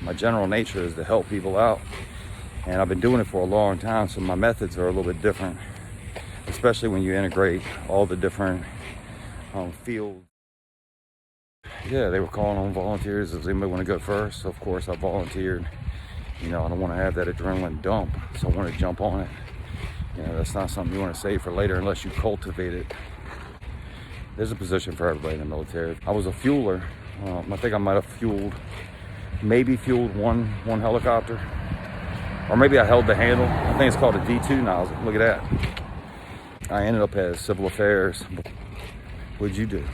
My general nature is to help people out. And I've been doing it for a long time, so my methods are a little bit different, especially when you integrate all the different fields. Yeah, they were calling on volunteers. Does anybody want to go first? So of course I volunteered. You know, I don't want to have that adrenaline dump, so I want to jump on it. You know, that's not something you want to save for later unless you cultivate it. There's a position for everybody in the military. I was a fueler. I think I might have maybe fueled one helicopter. Or maybe I held the handle. I think it's called a D2 nozzle. Look at that. I ended up as civil affairs. What'd you do?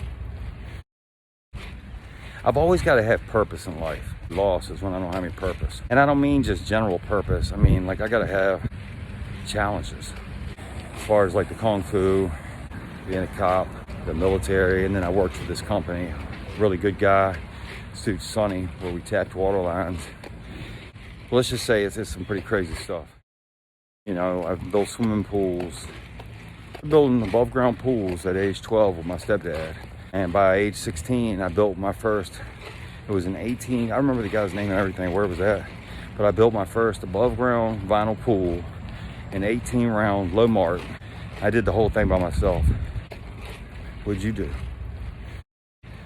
I've always got to have purpose in life. Loss is when I don't have any purpose. And I don't mean just general purpose. I mean, like, I got to have challenges. As far as like the Kung Fu, being a cop, the military, and then I worked for this company. Really good guy, suit Sonny, where we tapped water lines. Let's just say it's some pretty crazy stuff. You know, I've built swimming pools. I'm building above ground pools at age 12 with my stepdad. And by age 16, I built my first, it was an 18, I remember the guy's name and everything, where it was at. But I built my first above ground vinyl pool, an 18 round low mark. I did the whole thing by myself. What'd you do?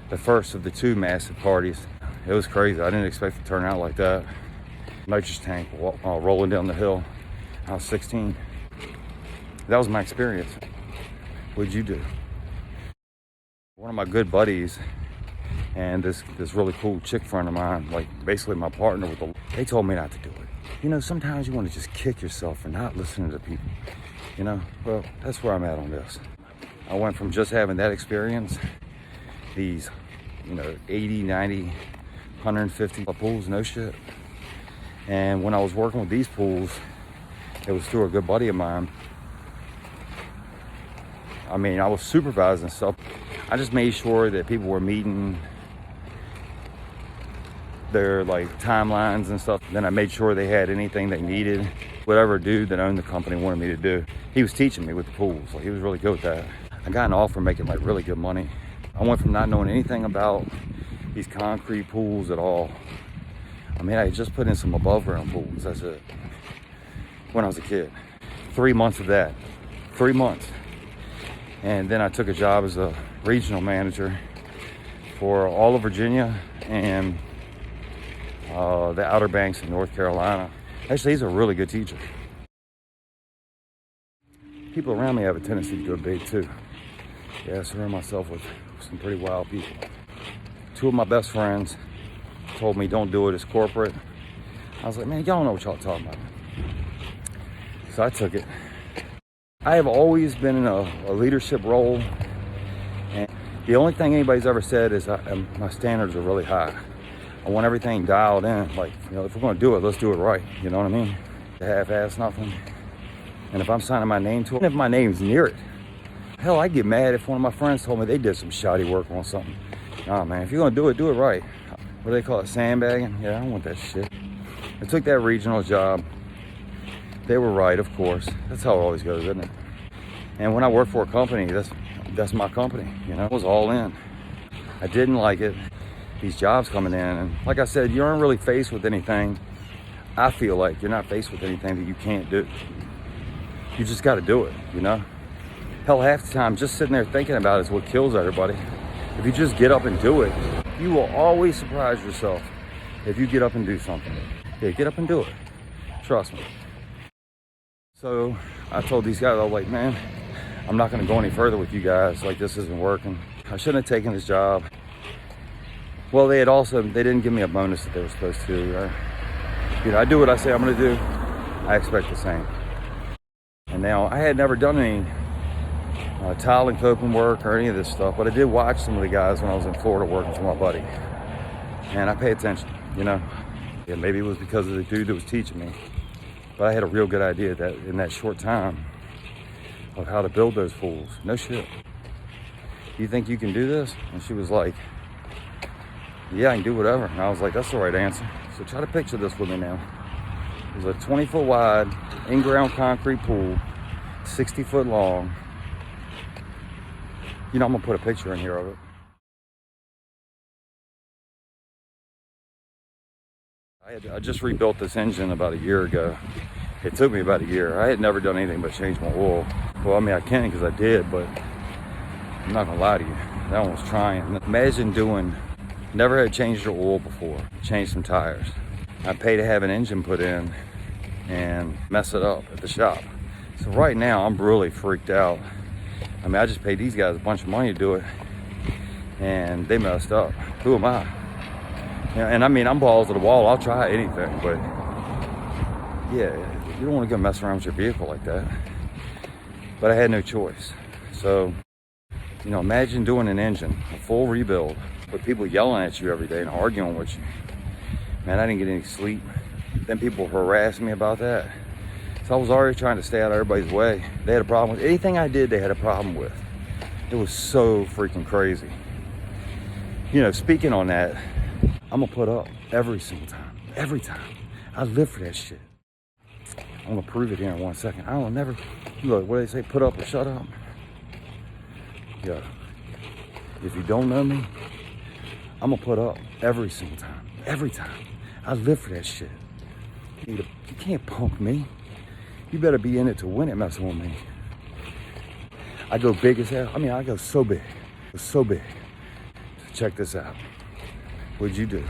The first of the 2 massive parties. It was crazy. I didn't expect it to turn out like that. Nitrous tank rolling down the hill. I was 16. That was my experience. What'd you do? One of my good buddies and this really cool chick friend of mine, like basically my partner they told me not to do it. You know, sometimes you want to just kick yourself for not listening to people. You know, well, that's where I'm at on this. I went from just having that experience, these, you know, 80, 90, 150 pools, no shit. And when I was working with these pools, it was through a good buddy of mine. I mean, I was supervising stuff. I just made sure that people were meeting their like timelines and stuff. Then I made sure they had anything they needed. Whatever dude that owned the company wanted me to do, he was teaching me with the pools. Like, he was really good with that. I got an offer making like really good money. I went from not knowing anything about these concrete pools at all. I mean, I had just put in some above ground pools, that's it. When I was a kid. 3 months of that, 3 months. And then I took a job as a regional manager for all of Virginia and the Outer Banks in North Carolina. Actually, he's a really good teacher. People around me have a tendency to go big too. Yeah, I surround myself with some pretty wild people. 2 of my best friends told me don't do it, it's corporate. I was like, man, y'all don't know what y'all talking about. So I took it. I have always been in a leadership role, and the only thing anybody's ever said is my standards are really high. I want everything dialed in. Like, you know, if we're gonna do it, let's do it right. You know what I mean? To half-ass nothing. And if I'm signing my name to it, if my name's near it, hell, I'd get mad if one of my friends told me they did some shoddy work on something. Nah, man, if you're gonna do it right. What do they call it, sandbagging? Yeah, I don't want that shit. I took that regional job. They were right, of course. That's how it always goes, isn't it? And when I work for a company, that's my company, you know? I was all in. I didn't like it. These jobs coming in, and like I said, you aren't really faced with anything. I feel like you're not faced with anything that you can't do. You just got to do it, you know? Hell, half the time, just sitting there thinking about it is what kills everybody. If you just get up and do it, you will always surprise yourself if you get up and do something. Yeah, get up and do it. Trust me. So I told these guys, I was like, man, I'm not going to go any further with you guys. Like, this isn't working. I shouldn't have taken this job. Well, they didn't give me a bonus that they were supposed to. You know, I do what I say I'm going to do. I expect the same. And now, I had never done any tile and coping work or any of this stuff, but I did watch some of the guys when I was in Florida working for my buddy. And I pay attention, you know. Yeah, maybe it was because of the dude that was teaching me. But I had a real good idea that in that short time of how to build those pools. No shit. You think you can do this? And she was like, yeah, I can do whatever. And I was like, that's the right answer. So try to picture this with me now. It was a 20-foot wide, in-ground concrete pool, 60-foot long. You know, I'm gonna put a picture in here of it. I just rebuilt this engine about a year ago. It took me about a year. I had never done anything but change my oil. Well, I mean, I can because I did, but I'm not gonna lie to you. That one was trying. Imagine never had changed your oil before, changed some tires. I pay to have an engine put in and mess it up at the shop. So right now, I'm really freaked out. I mean, I just paid these guys a bunch of money to do it, and they messed up. Who am I? And I mean, I'm balls to the wall. I'll try anything, but yeah, you don't want to go mess around with your vehicle like that. But I had no choice. So, imagine doing an engine, a full rebuild, with people yelling at you every day and arguing with you. Man, I didn't get any sleep. Then people harassed me about that. So I was already trying to stay out of everybody's way. They had a problem with anything I did, they had a problem with. It was so freaking crazy. Speaking on that, I'm gonna put up every single time. Every time. I live for that shit. I'm gonna prove it here in 1 second. I don't never, look, what do they say, put up or shut up? Yeah. If you don't know me, I'm gonna put up every single time. Every time. I live for that shit. You can't punk me. You better be in it to win it messing with me. I go big as hell. I mean, I go so big. So big. So check this out. What'd you do?